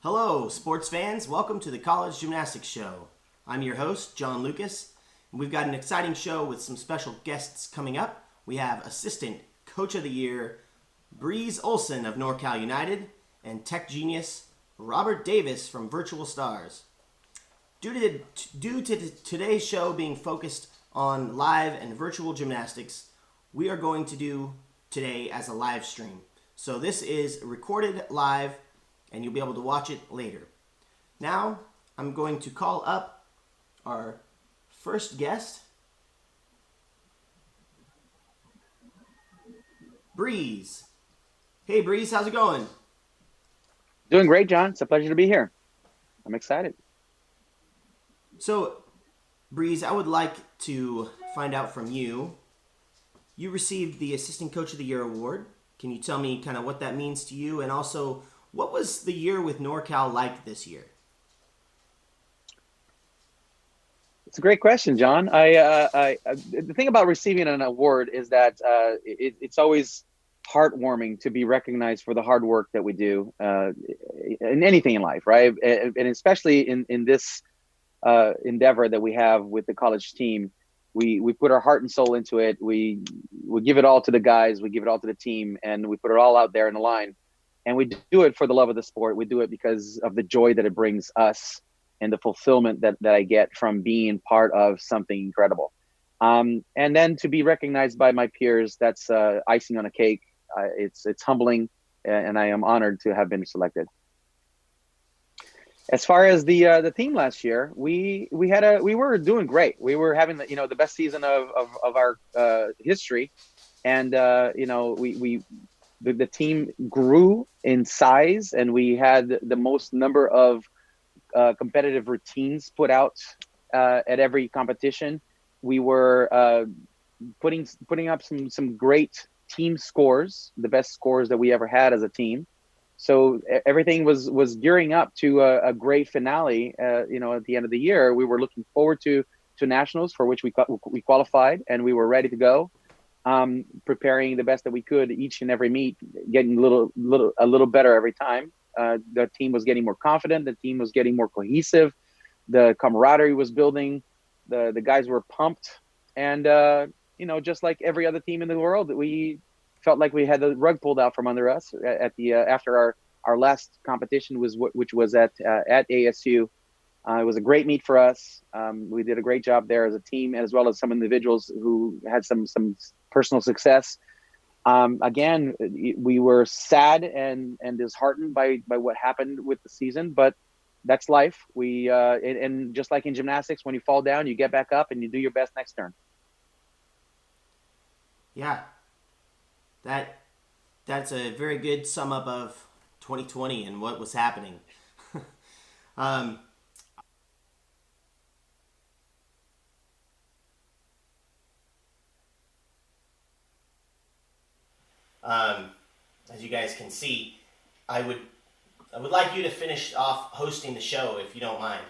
Hello, sports fans. Welcome to the College Gymnastics Show. I'm your host, John Lucas, and we've got an exciting show with some special guests coming up. We have Assistant Coach of the Year, Breeze Olsson of NorCal United, and tech genius Robert Davis from Virtual Stars. Due to today's show being focused on live and virtual gymnastics, we are going to do today as a live stream. So this is recorded live, and you'll be able to watch it later. Now, I'm going to call up our first guest, Breeze. Hey, Breeze, how's it going? Doing great, John. It's a pleasure to be here. I'm excited. So, Breeze, I would like to find out from you. You received the Assistant Coach of the Year award. Can you tell me kind of what that means to you, and also what was the year with NorCal like this year? It's a great question, John. The thing about receiving an award is that it's always heartwarming to be recognized for the hard work that we do in anything in life, right? And especially in this endeavor that we have with the college team. We put our heart and soul into it. We give it all to the guys. We give it all to the team, and we put it all out there in the line. And we do it for the love of the sport. We do it because of the joy that it brings us and the fulfillment that I get from being part of something incredible. And then to be recognized by my peers, that's icing on a cake. It's humbling, and I am honored to have been selected. As far as the team last year, we were doing great. We were having the best season of our history, and the team grew in size, and we had the most number of competitive routines put out at every competition. We were putting up some great team scores, the best scores that we ever had as a team. So everything was gearing up to a great finale. At the end of the year, we were looking forward to nationals, for which we qualified, and we were ready to go. Preparing the best that we could each and every meet, getting a little better every time. The team was getting more confident. The team was getting more cohesive. The camaraderie was building. The guys were pumped, and just like every other team in the world, we felt like we had the rug pulled out from under us after our last competition which was at ASU. It was a great meet for us. We did a great job there as a team, as well as some individuals who had some personal success. Again, we were sad and disheartened by what happened with the season, but that's life. And just like in gymnastics, when you fall down, you get back up and you do your best next turn. Yeah, that's a very good sum up of 2020 and what was happening. um, as you guys can see, I would like you to finish off hosting the show if you don't mind.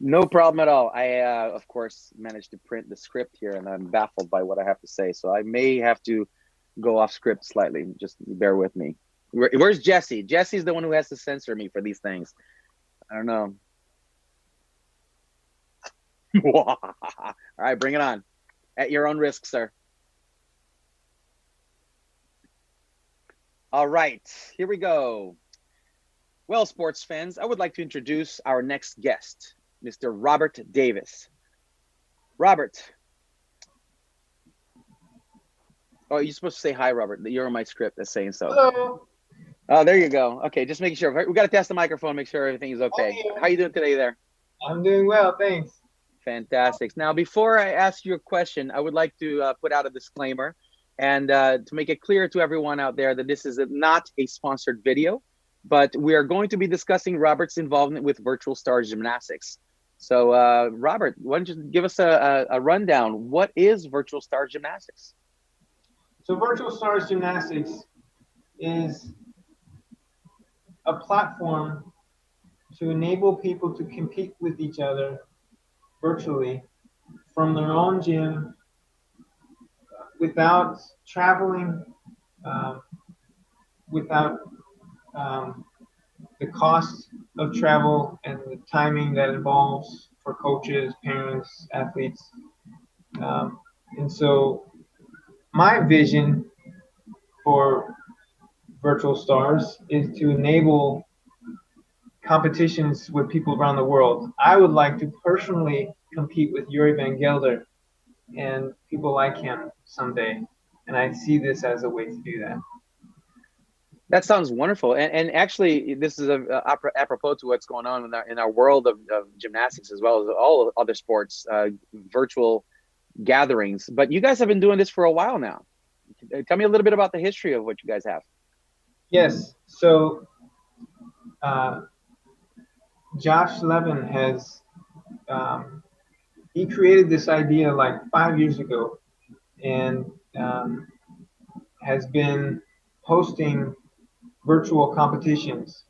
No problem at all. I, of course, managed to print the script here, and I'm baffled by what I have to say. So I may have to go off script slightly. Just bear with me. Where's Jesse? Jesse's the one who has to censor me for these things. I don't know. All right, bring it on. At your own risk, sir. All right, here we go. Well, sports fans, I would like to introduce our next guest, Mr. Robert Davis. Robert. Oh, you're supposed to say hi, Robert. You're on my script that's saying so. Hello. Oh, there you go. Okay, just making sure. We got to test the microphone, make sure everything is okay. How you doing today there? I'm doing well, thanks. Fantastic. Now, before I ask you a question, I would like to put out a disclaimer and to make it clear to everyone out there that this is not a sponsored video, but we are going to be discussing Robert's involvement with Virtual Stars Gymnastics. So, Robert, why don't you give us a rundown? What is Virtual Stars Gymnastics? So Virtual Stars Gymnastics is a platform to enable people to compete with each other virtually from their own gym without traveling, without the cost of travel and the timing that involves for coaches, parents, athletes. And so my vision for Virtual Stars is to enable competitions with people around the world. I would like to personally compete with Yuri Van Gelder and people like him someday. And I see this as a way to do that. That sounds wonderful. And actually, this is apropos to what's going on in our world of gymnastics, as well as all other sports, virtual gatherings. But you guys have been doing this for a while now. Tell me a little bit about the history of what you guys have. Yes. So Josh Levin has, he created this idea like 5 years ago, and has been hosting virtual competitions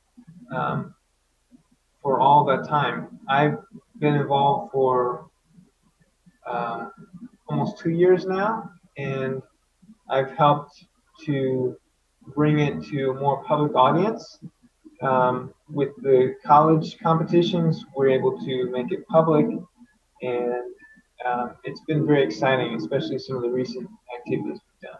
for all that time. I've been involved for almost 2 years now, and I've helped to bring it to a more public audience. With the college competitions, we're able to make it public, and it's been very exciting, especially some of the recent activities we've done.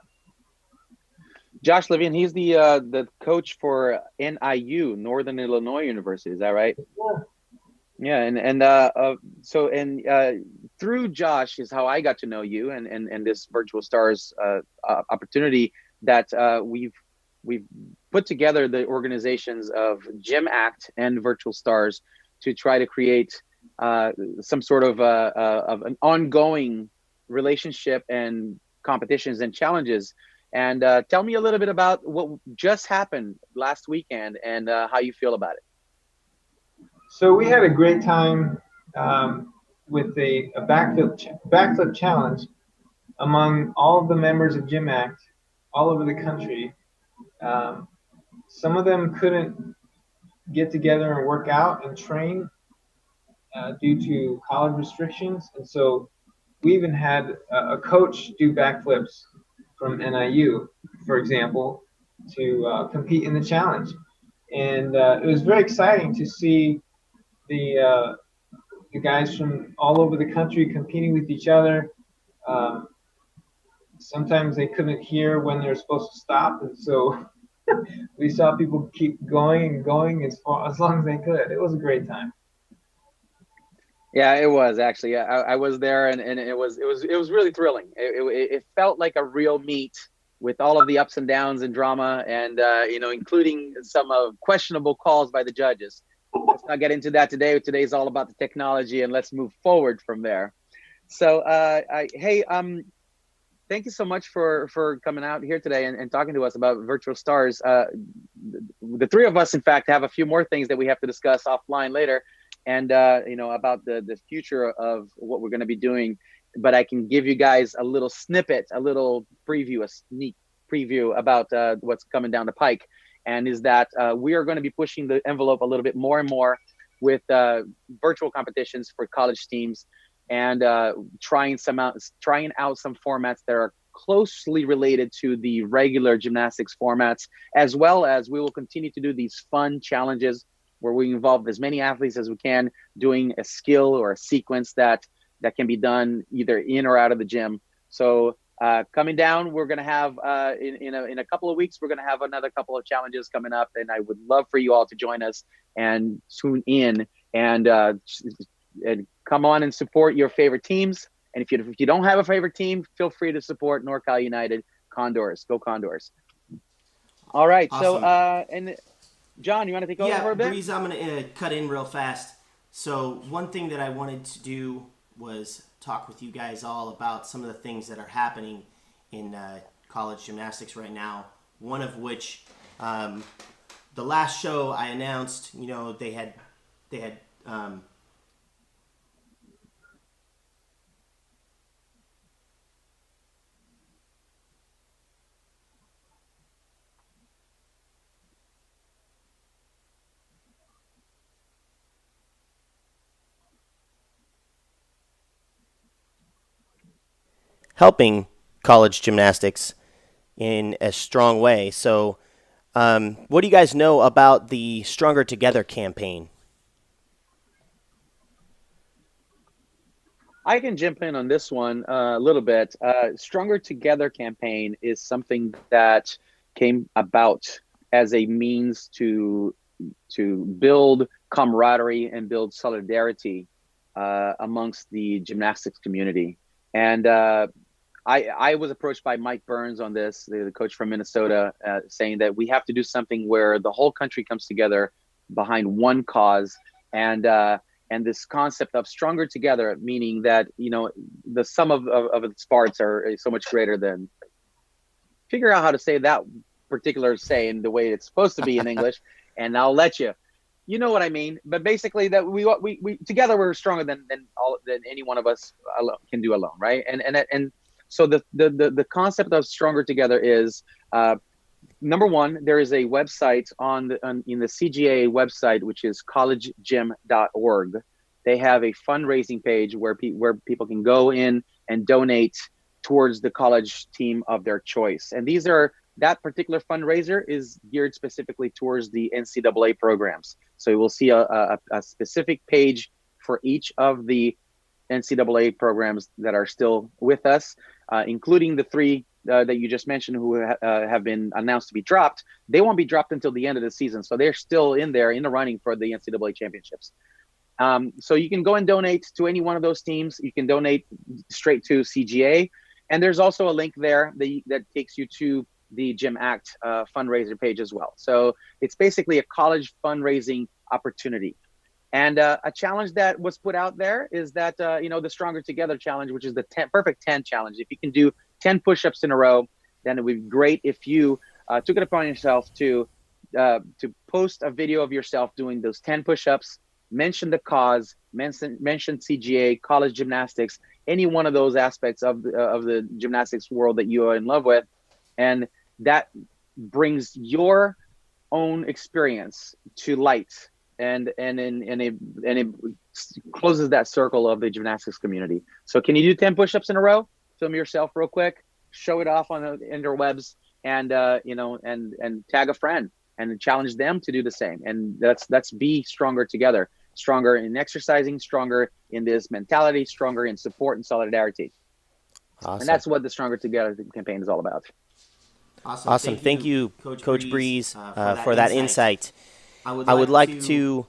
Josh Levin, he's the coach for NIU, Northern Illinois University. Is that right? Yeah. Yeah, so through Josh is how I got to know you and this Virtual Stars opportunity that we've put together the organizations of GymACT and Virtual Stars to try to create some sort of an ongoing relationship and competitions and challenges. And tell me a little bit about what just happened last weekend and how you feel about it. So we had a great time with a backflip challenge among all of the members of GymACT all over the country. Some of them couldn't get together and work out and train due to college restrictions, and so we even had a coach do backflips from NIU, for example, to compete in the challenge. And it was very exciting to see the guys from all over the country competing with each other. Sometimes they couldn't hear when they were supposed to stop, and so we saw people keep going and going as long as they could. It was a great time. Yeah, it was actually. I was there, and it was really thrilling. It felt like a real meet with all of the ups and downs and drama, and including some questionable calls by the judges. Let's not get into that today. Today's all about the technology, and let's move forward from there. So, thank you so much for coming out here today and talking to us about Virtual Stars. The three of us, in fact, have a few more things that we have to discuss offline later. And, about the future of what we're going to be doing. But I can give you guys a little snippet, a little preview, a sneak preview about what's coming down the pike. And is that we are going to be pushing the envelope a little bit more and more with virtual competitions for college teams and trying out some formats that are closely related to the regular gymnastics formats, as well as we will continue to do these fun challenges where we involve as many athletes as we can doing a skill or a sequence that can be done either in or out of the gym. So coming down, we're going to have in a couple of weeks, we're going to have another couple of challenges coming up, and I would love for you all to join us and tune in and come on and support your favorite teams. And if you don't have a favorite team, feel free to support NorCal United Condors. Go Condors! All right, awesome. So John, you want to take over for a bit? Yeah, Breeze, I'm going to cut in real fast. So one thing that I wanted to do was talk with you guys all about some of the things that are happening in college gymnastics right now. One of which, the last show I announced, they had helping college gymnastics in a strong way. So What do you guys know about the Stronger Together campaign? I can jump in on this one a little bit. Stronger Together campaign is something that came about as a means to build camaraderie and build solidarity amongst the gymnastics community. And I was approached by Mike Burns on this, the coach from Minnesota, saying that we have to do something where the whole country comes together behind one cause. And this concept of stronger together, meaning that, you know, the sum of its parts are so much greater than. Figure out how to say that particular saying the way it's supposed to be in English, and I'll let you. You know what I mean? But basically, that we together we're stronger than any one of us alone can do alone, right? And so the concept of stronger together is. Number one, there is a website in the CGA website, which is collegegym.org. They have a fundraising page where people can go in and donate towards the college team of their choice. And that particular fundraiser is geared specifically towards the NCAA programs. So you will see a specific page for each of the NCAA programs that are still with us, including the three that you just mentioned who have been announced to be dropped. They won't be dropped until the end of the season. So they're still in the running for the NCAA championships. So you can go and donate to any one of those teams. You can donate straight to CGA. And there's also a link there that takes you to the GymACT fundraiser page as well. So it's basically a college fundraising opportunity. And a challenge that was put out there is that, the Stronger Together challenge, which is the perfect 10 challenge. If you can do 10 push-ups in a row, then it would be great if you took it upon yourself to post a video of yourself doing those 10 push-ups, mention the cause, mention CGA, college gymnastics, any one of those aspects of the gymnastics world that you are in love with. And that brings your own experience to light. And it closes that circle of the gymnastics community. So can you do 10 push-ups in a row? Film yourself real quick, show it off on the interwebs, and tag a friend and challenge them to do the same. And that's be stronger together, stronger in exercising, stronger in this mentality, stronger in support and solidarity. Awesome. And that's what the Stronger Together campaign is all about. Awesome. Thank you, Coach Breeze, for that insight. I would like to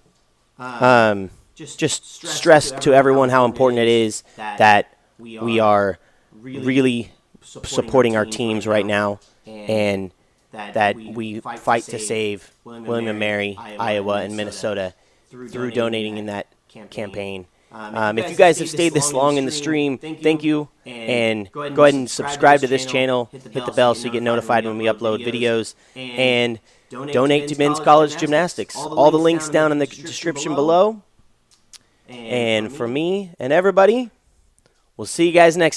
just stress to everyone how important it is that we are really supporting our teams right now, and that we fight to save William and Mary, Iowa, and Minnesota through donating in that campaign. If you guys have stayed this long in the stream, thank you, and go ahead and subscribe to this channel, hit the bell so you get notified when we upload videos, and donate to Men's College Gymnastics. All the links down in the description below. And for me and everybody, we'll see you guys next time.